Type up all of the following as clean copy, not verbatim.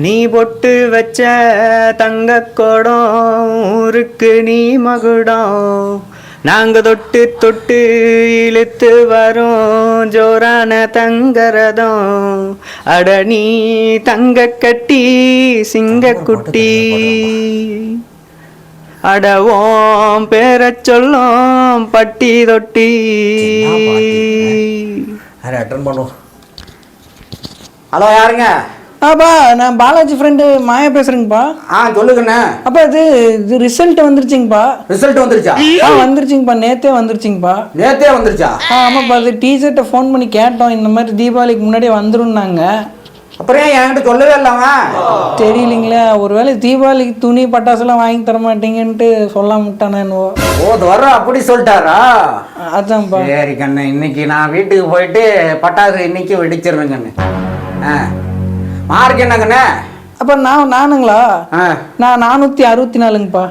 நீ பொட்டு வச்ச தங்கக்கோடம் ஊருக்கு நீ மகுடம் நாங்க தொட்டு தொட்டு இழுத்து வரோம் ஜோரான தங்கரதம் அட நீ தங்க கட்டி சிங்கக்குட்டி அடவோம் பேர சொல்லும் பட்டி தொட்டி அட்டன் பண்ணுவோம். ஹலோ யாருங்க? அப்பா நான் பாலாஜி ஃப்ரெண்டு மாயா பேசுறேங்கப்பா. சொல்லுங்கண்ணே. அப்பா இது ரிசல்ட் வந்துருச்சுங்கப்பா. ரிசல்ட் வந்துருச்சா? வந்துருச்சுங்கப்பா, நேத்தே வந்துருச்சுங்கப்பா. நேத்தே வந்துருச்சா? ஆமாப்பா, அது டீச்சர்ட்ட ஃபோன் பண்ணி கேட்டோம், இந்த மாதிரி தீபாவளிக்கு முன்னாடியே வந்துருந்தாங்க. அப்புறம் ஏன் என்கிட்ட சொல்லவே இல்லாம? தெரியலீங்களா, ஒருவேளை தீபாவளிக்கு துணி பட்டாசுலாம் வாங்கி தர மாட்டீங்கன்ட்டு சொல்லாம விட்டானோ. வர அப்படி சொல்லிட்டாரா? அதான்ப்பா. சரி கண்ணு, இன்னைக்கு நான் வீட்டுக்கு போயிட்டு பட்டாசு இன்னைக்கு வெடிச்சிடுறேன் கண்ணு. மார்க் என்னங்கண்ணே? அப்ப நானுங்களா? நான் 464ங்கப்பா.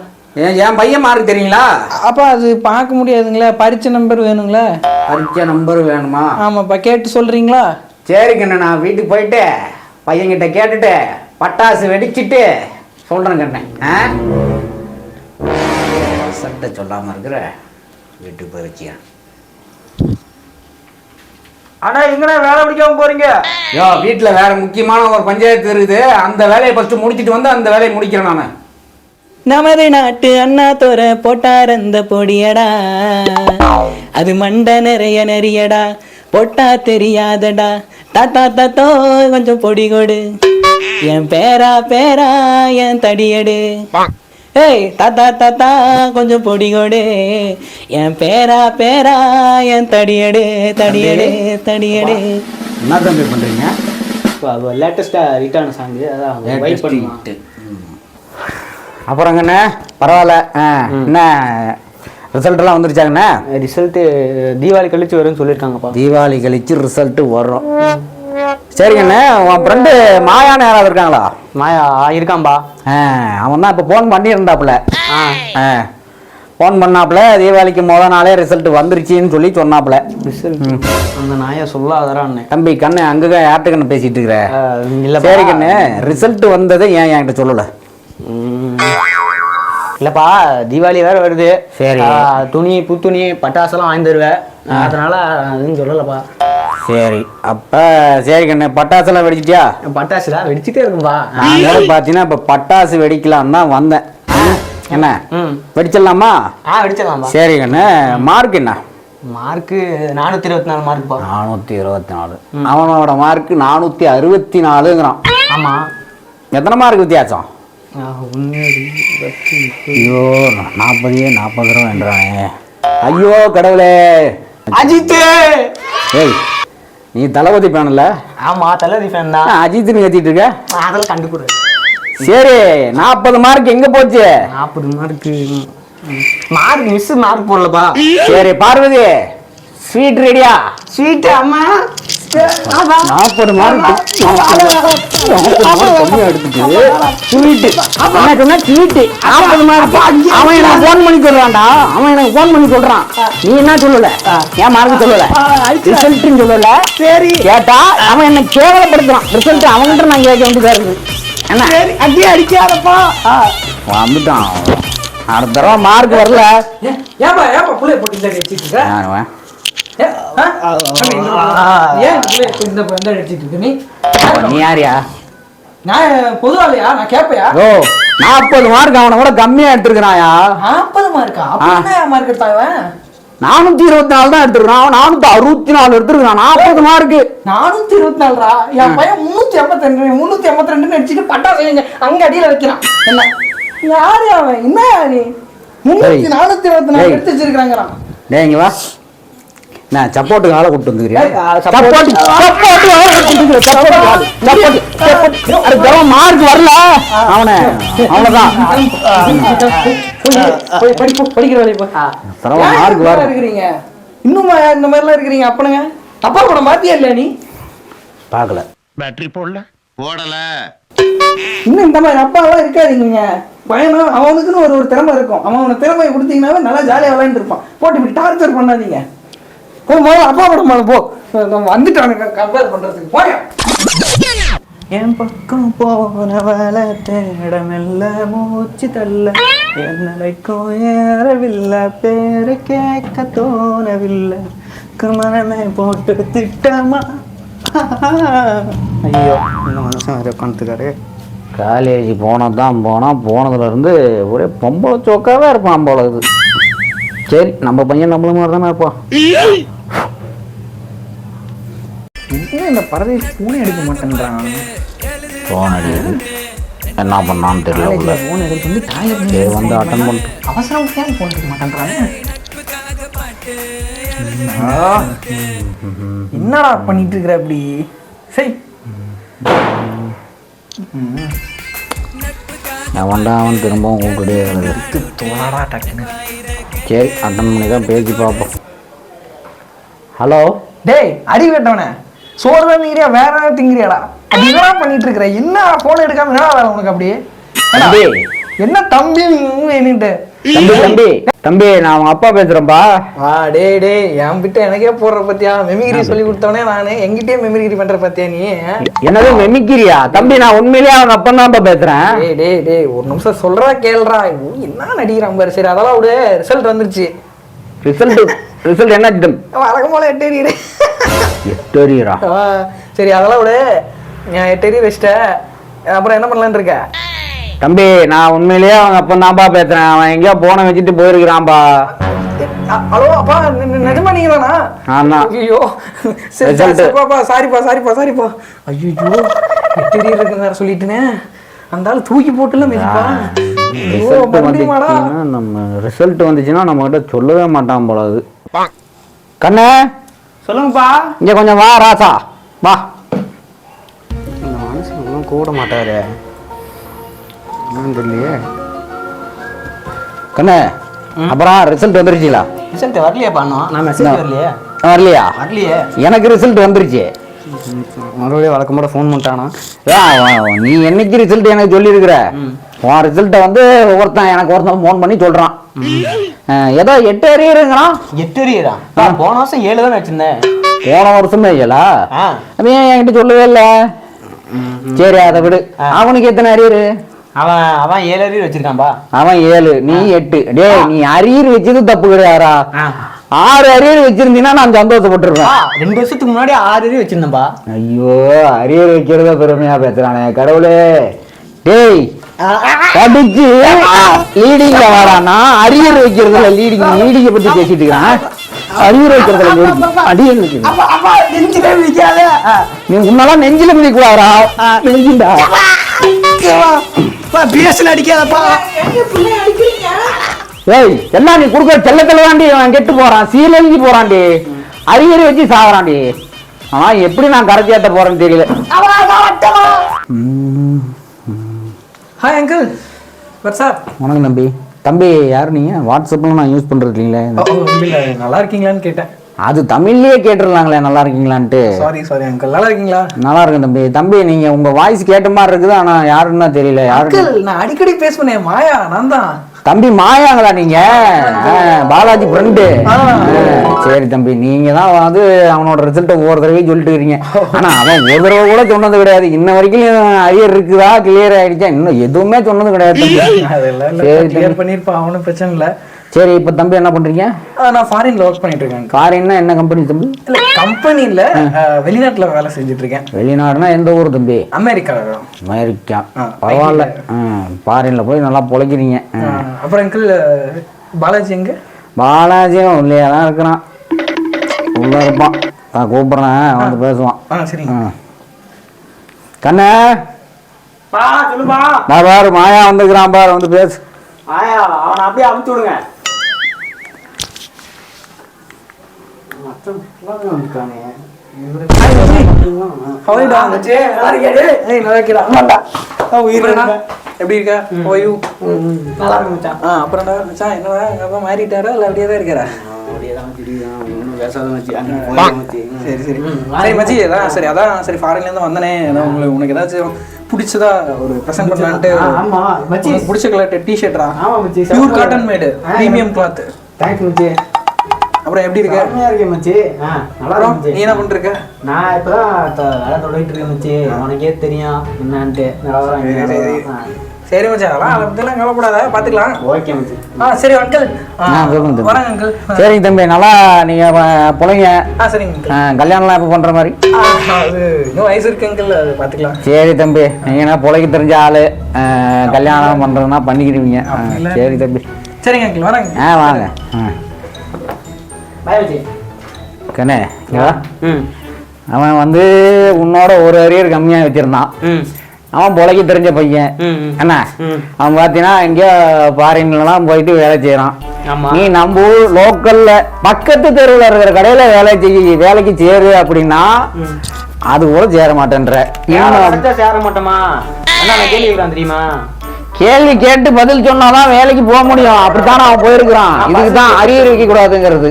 என் பையன் மார்க் தெரியுங்களா? அப்பா அது பார்க்க முடியாதுங்களா, பரீட்சை நம்பர் வேணுங்களா? பரீட்சை நம்பர் வேணுமா? ஆமாப்பா, கேட்டு சொல்றீங்களா? சரிங்கண்ணே, நான் வீட்டுக்கு போயிட்டு பையன்கிட்ட கேட்டுட்டு பட்டாசு வெடிச்சிட்டு சொல்றேன் கண்ணே. சட்டை சொல்லாம இருக்கிற வீட்டுக்கு போய் வச்சியா? ஆனா எங்கடா வேலை பிடிக்காம போறீங்க? வீட்டுல வேற முக்கியமான ஒரு பஞ்சாயத்து இருக்குது, அந்த வேலையை ஃபர்ஸ்ட் முடிச்சிட்டு வந்து அந்த வேலையை முடிக்கிறேன் நானு. நமது நாட்டு அண்ணா தோற போட்டார் அந்த பொடியடா, அது மண்டை நிறைய நெறியடா, போட்டா தெரியாதடா, தாத்தா தாத்தோ கொஞ்சம் பொடி கொடு, என் பேரா பேரா என் தடியடு, ஏய் தாத்தா தாத்தா கொஞ்சம் பொடி கொடு, என் பேரா பேரா என் தடியடு தடியடு தடியடு. என்ன தம்பி பண்றீங்க? லேட்டஸ்டா ரிட்டர்ன் சாங், அதான் வெயிட் பண்ணிட்டு. அப்புறங்கண்ணே பரவாயில்ல, என்ன ரிசல்ட்லாம் வந்துருச்சாங்கண்ணே? ரிசல்ட்டு தீபாவளி கழிச்சு வரும்னு சொல்லியிருக்காங்கப்பா. தீபாவளி கழிச்சு ரிசல்ட்டு வரும். சரிங்கண்ணே, உன் ஃப்ரெண்டு மாயான்னு யாராவது இருக்காங்களா? மாயா இருக்கான்பா. அவன் தான் இப்போ ஃபோன் பண்ணியிருந்தாப்புல. ஃபோன் பண்ணாப்புல தீபாவளிக்கு முதல் நாளே ரிசல்ட் வந்துருச்சின்னு சொல்லி சொன்னாப்புல. ரிசல்ட் அந்த நாயா சொல்லாதரான்னு. தம்பி கண்ணு அங்கே யார்ட்டுக்கண்ணு பேசிட்டு இருக்கிற? இல்லை சரி கண்ணு, ரிசல்ட் வந்ததை ஏன் என்கிட்ட சொல்லலை? இல்லப்பா, தீபாவளி வேற வருது. சரி, துணி புத்துணி பட்டாசெல்லாம் வாங்கி தருவேன், அதனால அதுன்னு சொல்லலப்பா. சரி, அப்ப சரி கண்ணு, பட்டாசுலாம் வெடிச்சிட்டியா? பட்டாசுலாம் வெடிச்சுட்டே இருக்கும்பா. பாத்தீங்கன்னா இப்ப பட்டாசு வெடிக்கலாம் தான் வந்தேன். என்ன வெடிச்சிடலாமா? வெடிச்சிடலாம்பா. சரி கண்ணு, மார்க் என்ன? மார்க்கு 424 மார்க்பா. 424. அவனோட மார்க் 464ங்கிறான். ஆமா. எத்தனை மார்க் வித்தியாசம்? 1 ஐயோ 40 என்றானே. ஐயோ கடவுளே. அஜித், ஏய் நீ தளபதி ஃபேன்ல? ஆமா, தளபதி ஃபேன் தான். அஜித்னு கத்திட்டு இருக்க? அதெல்லாம் கண்டுபிடு. சரி, 40 மார்க் எங்க போச்சு? 40 மார்க் மிஸ் மார்க் போடலப்பா. சரி பார்வதி, ஸ்வீட் ரெடியா? ஸ்வீட் அம்மா 40 மார்க் கம்மியா எடுத்துட்டு ஸ்வீட் என்ன சொன்னா? Sweet 40 mark. அவன் எனக்கு ஃபோன் பண்ணி சொல்றான்டா, அவன் எனக்கு ஃபோன் பண்ணி சொல்றான். நீ என்ன சொல்லல? ஏன் மார்க் சொல்லல? ரிசல்ட்னு சொல்லல. சரி கேட்டா அவன் என்ன கேவலப்படுத்துறான். ரிசல்ட் அவன்கிட்ட நான் கேட்க வேண்டியதா இருக்கு. என்ன அடி அடிக்காதப்பா வந்துட்டான். அடுத்த தடவை மார்க் வரல. ஏப்பா ஏப்பா புள்ளைய போட்டு இந்த அடிச்சிட்டு இருக்க? நீ யாரியா? நான் பொதுவாளியா? நான் கேப்பையா? 40 மார்க் அவனை கூட கம்மியா எடுத்துருக்காயா? 40 மார்க்கா? அப்படின்னா மார்க் எடுத்தாவன் 424 தான் எடுத்துருக்கான். 464 எடுத்துருக்கான். 40 மார்க்கு 424. என் பையன் 382 அடிச்சுட்டு பட்டாசு அங்க அடியில வைக்கிறான். என்ன யாரு அவன்? என்ன யாரு? 424 எடுத்து வச்சிருக்காங்கிறான். டேங்க வா, நான் சப்போர்ட்டுக்கு ஆளை கூப்பிட்டு வந்துக்கிறியா? மார்க் வரல அவனை, அவ்வளவுதான். படிக்கிற வேலையை மார்க் வர இருக்கிறீங்க. இன்னும் இந்த மாதிரிலாம் இருக்கிறீங்க. அப்பனுங்க அப்பா கூட மாத்தியா இல்லையா? நீ பார்க்கல, பேட்டரி போடல. இன்னும் இந்த மாதிரி அப்பா எல்லாம் இருக்காதீங்க. பையனும் அவனுக்குன்னு ஒரு திறமை இருக்கும். அவன் திறமையை கொடுத்தீங்கன்னாவே நல்லா ஜாலியாக விளையாண்டு இருப்பான். போட்டு இப்படி டார்ச்சர் பண்ணாதீங்க. அப்பா கூட போ, வந்துட்டானுங்க கம்பேர் பண்றதுக்கு. போயா என் பக்கம் போனவள தேட மெல்ல மூச்சு தள்ள என்னைக்கும் ஏறவில்லை பேரு கேட்க தோணவில்லை மனமே போட்டு திட்டமா. ஐயோ இந்த மனுஷன் வேறு உட்காந்துக்காரு. காலேஜ் போனதுலேருந்து ஒரே பொம்பளை சோக்காவே இருப்பான் போல இது. சரி நம்ம பையன் நம்மள மாதிரி தானே இருப்பான். இன்னும் இந்த பறவை ஃபோனே எடுக்க மாட்டேன்றான். ஃபோன் அடிக்குது, என்ன பண்ணான்னு தெரியல. ஃபோன் எடுக்க வந்து சரி வந்து அட்டன் பண்ணிட்டு அவசரம் ஃபோன் எடுக்க மாட்டேன்றாங்க. என்னடா பண்ணிட்டு இருக்கிற அப்படி? சரி அவன் திரும்பவும் கூப்பிட்டு தோணாடா டக்குன்னு. சரி அட்டன் பண்ணி தான் பேசி பார்ப்போம். ஹலோ டேய் அடி வெட்டவனே, சோறு தான் திங்கிறியா வேற ஏதாவது திங்கிறியாடா? அப்படி என்னடா பண்ணிட்டு இருக்கிற? என்ன போன் எடுக்காம என்னடா வேலை உனக்கு? அப்படியே என்ன தம்பி என்னட்டு? தம்பி தம்பி நான் அவங்க அப்பா பேசுறேன்பா. டேய் டேய் என் கிட்ட எனக்கே போடுற பத்தியா? மெமிகிரி சொல்லி கொடுத்தவனே நானு என்கிட்டயே மெமிகிரி பண்ற பத்தியா நீ? என்னது மெமிக்கிரியா? தம்பி நான் உண்மையிலேயே அவங்க அப்பா தான்ப்பா பேசுறேன். டேய் டேய் டேய் ஒரு நிமிஷம் சொல்றா கேளுடா. என்ன நடிக்கிறான் பாரு. சரி அதெல்லாம் விடு, ரிசல்ட் வந்துருச்சு. ரிசல்ட் என்ன திட்டம்? வழக்கம் போல 8 அரியர். 8 அரியரா? சரி அதெல்லாம் விடு, நான் 8 அரியர் வச்சிட்டேன். அப்புறம் என்ன பண்ணலான்னு இருக்க? தம்பி நான் உண்மையிலேயே அவங்க அப்பா தான்ப்பா பேசுறேன். அவன் எங்கேயோ போன வச்சுட்டு போயிருக்கிறான்பா. ஹலோ அப்பா, நிஜமா நீங்க தானா? ஆமா. ஐயோ சரிப்பா சாரிப்பா. ஐயோ 8 அரியர் இருக்குன்னு வேற சொல்லிட்டுனே. அந்த ஆள் தூக்கி போட்டுல மெதிப்பா. நம்ம ரிசல்ட் வந்துச்சுன்னா நம்ம கிட்ட சொல்லவே மாட்டான் போல. அது கண்ணே சொல்லுங்கப்பா. இங்க கொஞ்சம் வா ராசா வா. இந்த மனுஷன் ஒன்றும் கூட மாட்டாரு. என்னன்னு தெரியலையே. கண்ணே அப்புறம் ரிசல்ட் வந்துருச்சுங்களா? ரிசல்ட் வரலையே பண்ணோம். நான் மெசேஜ் வரலையே. வரலையே. எனக்கு ரிசல்ட் வந்துருச்சு. மறுபடியும் வழக்கமோட ஃபோன் பண்ணிட்டானா? நீ என்னைக்கு ரிசல்ட் எனக்கு சொல்லியிருக்கிற? உன் ரிசல்ட்டை வந்து ஒருத்தன் ஃபோன் பண்ணி சொல்றான். ஏதோ 8 அரியருங்கிறான். 8 அரியரா? போன வருஷம் 7 தான் வச்சிருந்தேன். போன வருஷமே இல்லா? அவன் என்கிட்ட சொல்லவே இல்லை. சரி அதை விடு. அவனுக்கு எத்தனை அரியரு? அவன் 7 அரியர் வச்சிருக்கான்பா. அவன் 7 நீ 8. டேய் நீ அரியர் வச்சது தப்பு கிடையாதா? 6 அரியர் வச்சிருந்தீங்கன்னா நான் சந்தோஷப்பட்டுருவேன். 2 வருஷத்துக்கு முன்னாடி 6 அரியர் வச்சிருந்தேன்பா. ஐயோ அரியர் வைக்கிறத பெருமையா பேசுறானே கடவுளே. டேய் படிச்சு லீடிங்ல வரானா? அரியர் வைக்கிறதுல லீடிங்க பத்தி பேசிட்டு இருக்கான். அரியர் வைக்கிறதுல அரியர் நீ உன்னாலாம் நெஞ்சில மிதிக்கூடாதா? நெஞ்சிண்டா அடிக்காதப்பா. ஏய் எல்லாம் நீ குடுக்க செல்லத்துல தாண்டி அவன் கெட்டு போறான். சீலஞ்சி போறான்டி. அரியர் வச்சு சாகுறான்டி. ஆனா எப்படி நான் கரைச்சி போறேன்னு தெரியல. Hi uncle. வாட்ஸ்அப். வணக்கம் தம்பி. தம்பி யார் நீங்க? வாட்ஸ்அப்ல நான் யூஸ் பண்றது இல்லைங்களே. நல்லா இருக்கீங்களான்னு கேட்டேன். அது தமிழ்லயே கேட்டுடலாங்களே நல்லா இருக்கீங்களான்ட்டு. Sorry uncle. நல்லா இருக்கீங்களா? நல்லா இருக்கேன் தம்பி. தம்பி நீங்க உங்க வாய்ஸ் கேட்ட மாதிரி இருக்குது. ஆனா யாருன்னா தெரியல. யாரு? நான் அடிக்கடி பேசுவேன். மாயா நான் தான். தம்பி மாயாங்களா நீங்க? பாலாஜி ஃப்ரெண்டு. சரி தம்பி நீங்க தான் வந்து அவனோட ரிசல்ட்டை ஒவ்வொரு தடவையும் சொல்லிட்டு இருக்கீங்க. ஆனா அவன் ஒரு தடவை கூட சொன்னது கிடையாது. இன்ன வரைக்கும் அரியர் இருக்குதா கிளியர் ஆயிடுச்சா இன்னும் எதுவுமே சொன்னது கிடையாது. கிளியர் பண்ணிருப்பான். அவனும் பிரச்சனை இல்லை. சரி இப்ப தம்பி என்ன பண்றீங்க? நான் ஃபாரின்ல ஒர்க் பண்ணிட்டு இருக்கேன். ஃபாரின்னா என்ன கம்பெனி தம்பி? இல்ல கம்பெனி இல்ல, வெளிநாட்டுல வேலை செஞ்சுட்டு இருக்கேன். வெளிநாடுனா எந்த ஊர் தம்பி? அமெரிக்கா. பரவாயில்ல. ஃபாரின்ல போய் நல்லா பொழைக்கிறீங்க. அப்புறம் அங்கிள் பாலாஜி எங்க? பாலாஜியும் உள்ளே தான் இருக்கிறான். உள்ள இருப்பான். நான் கூப்பிடுறேன் வந்து பேசுவான். சரி கண்ணே சொல்லுப்பா. நான் பாரு மாயா வந்துக்கிறான் பாரு வந்து பேசு. அவனை அப்படியே அமுச்சு விடுங்க. எப்படி இருக்க? அப்புறம் என்ன மாறிட்டாரா இல்ல அப்படியே தான் இருக்கிறா? சரி சரி சரி மச்சி. சரி அதான் சரி ஃபாரின்ல இருந்து வந்தனே. உனக்கு ஏதாச்சும் பிடிச்சதா ஒரு பிரசன்ட் பண்ணலான்ட்டு. ஆமா மச்சி பிடிச்ச கலர் டி-ஷர்ட்ரா. ஆமா மச்சி. Pure cotton made premium cloth. Thanks மச்சி. அப்புறம் எப்படி இருக்க? செம்மையா இருக்கேன் மச்சி. நல்லா அப்புறம் இருக்கு நீ மச்சி. என்ன பண்ணிருக்க? நான் இப்பதான் வேலை தொடங்கிட்டு இருக்கேன் மச்சி. உனக்கே தெரியும் என்னன்ட்டு நிலவரம் இங்க சரி, சரி. நிலவரம். சரி மச்சான், அதெல்லாம் அதை பத்திலாம் கவலைப்படாத, பாத்துக்கலாம். ஓகே மச்சி. சரி அங்கிள். சொல்லுங்க தம்பி. வராங்க அங்கிள். சரிங்க தம்பி, நல்லா நீங்க பிள்ளைங்க சரிங்க அங்கிள். கல்யாணம்லாம் எப்போ பண்ற மாதிரி? அது இன்னும் வயசு இருக்கு அங்கிள், அது பாத்துக்கலாம். சரி தம்பி, நீங்க என்ன பிள்ளைக்கு தெரிஞ்ச ஆளு, கல்யாணம் பண்றதுன்னா பண்ணிக்கிடுவீங்க. சரி தம்பி. சரிங்க அங்கிள், வராங்க. வாங்க. பாய் மச்சி. கண்ணே இங்க வா. அவன் வந்து உன்னோட ஒரு அரியர் கம்மியா வச்சிருந்தான். அவன் பொழைக்க தெரிஞ்ச பையன் என்ன. அவன் பார்த்தீங்கன்னா எங்கேயோ ஃபாரின்லாம் போயிட்டு வேலை செய்யறான். நீ நம்ம ஊர் லோக்கல்ல பக்கத்து தெருவில் இருக்கிற கடையில வேலைக்கு சேரு அப்படின்னா அது கூட சேர மாட்டேன்ற. சேர மாட்டோமா? என்ன கேள்வி விடுறான் தெரியுமா? கேள்வி கேட்டு பதில் சொன்னாதான் வேலைக்கு போக முடியும். அப்படித்தானே அவன் போயிருக்கிறான். இதுக்கு தான் அரியர் வைக்க கூடாதுங்கிறது.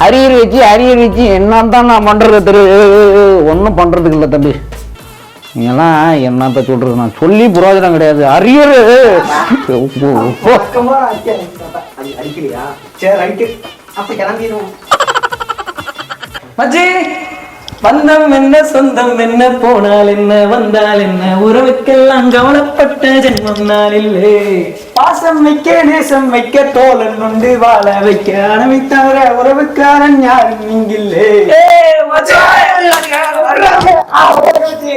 அரியர் வச்சு என்னன்னு நான் பண்றது ஒன்றும் பண்றதுக்கு இல்லை தம்பி. நீங்கெல்லாம் என்னத்த சொல்றது, நான் சொல்லி புரோஜனம் கிடையாது. அரியர் அடிக்கலையா? சரி ரைட்டு, அப்ப கிளம்பிடுவோம். மச்சி, பந்தம் என்ன சொந்தம் என்ன, போனால் என்ன வந்தால் என்ன, உறவுக்கெல்லாம் கவலைப்பட்ட ஜென்மம் நான் இல்லை. பாசம் வைக்க நேசம் வைக்க தோழன் உண்டு, வாழ வைக்க அணவை தவிர உறவுக்காரன் யாரும் இங்கில்லே.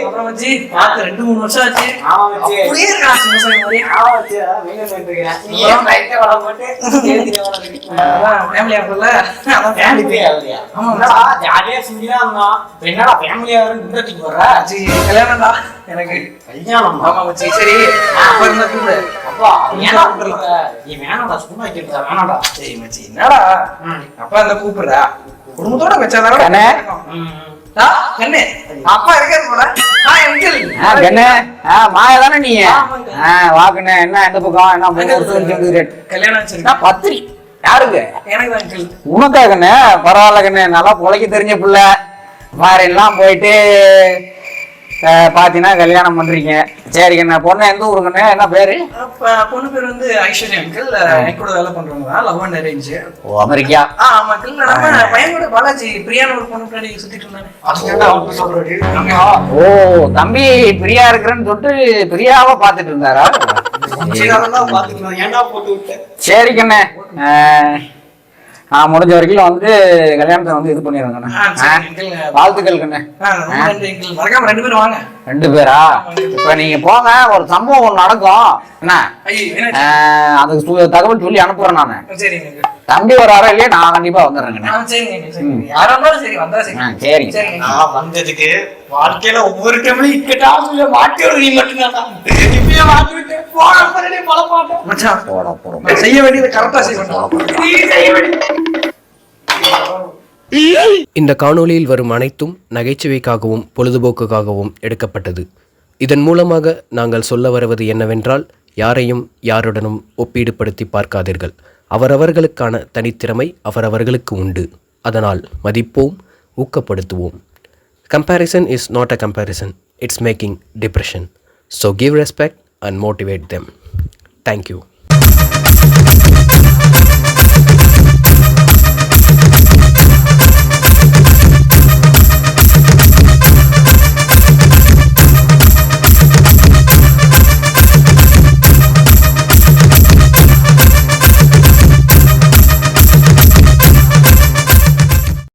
அப்புறம் மச்சி, பார்த்து 2-3 வருஷம் ஆச்சு. அப்படியே இருக்கா சிவசாமி மாதிரி? அதான் ஃபேமிலியா இருக்குல்ல, அதான் ஃபேமிலி. மச்சி, கல்யாணம்டா எனக்கு. ஆமா மச்சி, சரி அப்ப இருந்தா கூப்பிடு. சரி மச்சி, என்னடா அப்பா இருந்தா கூப்பிடுறா, குடும்பத்தோட வச்சாதான் அப்பா இருக்காது போல. மாயதானே நீ? வாக்குண்ணே, என்ன எந்த பக்கம் என்ன கல்யாணம் வச்சிருக்கா? பத்திரி யாருக்கு? எனக்கு தான் அங்கிள். உனக்கா கண்ணே? பரவாயில்ல கண்ணே, நல்லா பொழைக்க தெரிஞ்ச பிள்ளை. ஃபாரின்லாம் போயிட்டு பாத்தீங்கன்னா கல்யாணம் பண்றீங்க. சரி கண்ணே, பொண்ணு எந்த ஊருக்குண்ணே? என்ன பேரு? பொண்ணு பேர் வந்து ஐஸ்வர்யா அங்கிள். என் கூட வேலை பண்றவங்க தான், love and arrange. Oh, America. ஆமா அங்கிள். நம்ம பையன் கூட பாலாஜி பிரியான்னு ஒரு பொண்ணு பின்னாடி சுத்திட்டு இருந்தானே. ஓ, தம்பி பிரியா இருக்கிறேன்னு சொல்லிட்டு பிரியாவை பாத்துட்டு இருந்தாரா? சரி கண்ணே, நான் முடிஞ்ச வரைக்கும் வந்து கல்யாணத்தை வந்து இது பண்ணிடுறேன். வாழ்த்துக்கள் கண்ணே. மறக்காம 2 பேரும் வாங்க. 2 பேரா? இப்ப நீங்க போங்க, ஒரு சம்பவம் ஒண்ணு நடக்கும் என்ன, அதுக்கு தகவல் சொல்லி அனுப்புறேன் நானு. தம்பி வராரா இல்லையா? நான் கண்டிப்பா வந்துடுறேங்க. சரி நான் வந்ததுக்கு வாழ்க்கையில ஒவ்வொரு டைம்லயும் இக்கட்டாக மாட்டி வருது மட்டும்தான். செய்ய வேண்டியது கரெக்டா செய்யணும். இந்த காணொளியில் வரும் அனைத்தும் நகைச்சுவைக்காகவும் பொழுதுபோக்குக்காகவும் எடுக்கப்பட்டது. இதன் மூலமாக நாங்கள் சொல்ல வருவது என்னவென்றால், யாரையும் யாருடனும் ஒப்பீடுபடுத்தி பார்க்காதீர்கள். அவரவர்களுக்கான தனித்திறமை அவரவர்களுக்கு உண்டு. அதனால் மதிப்போம், ஊக்கப்படுத்துவோம். Comparison is not a comparison. It's making depression. So give respect and motivate them. Thank you.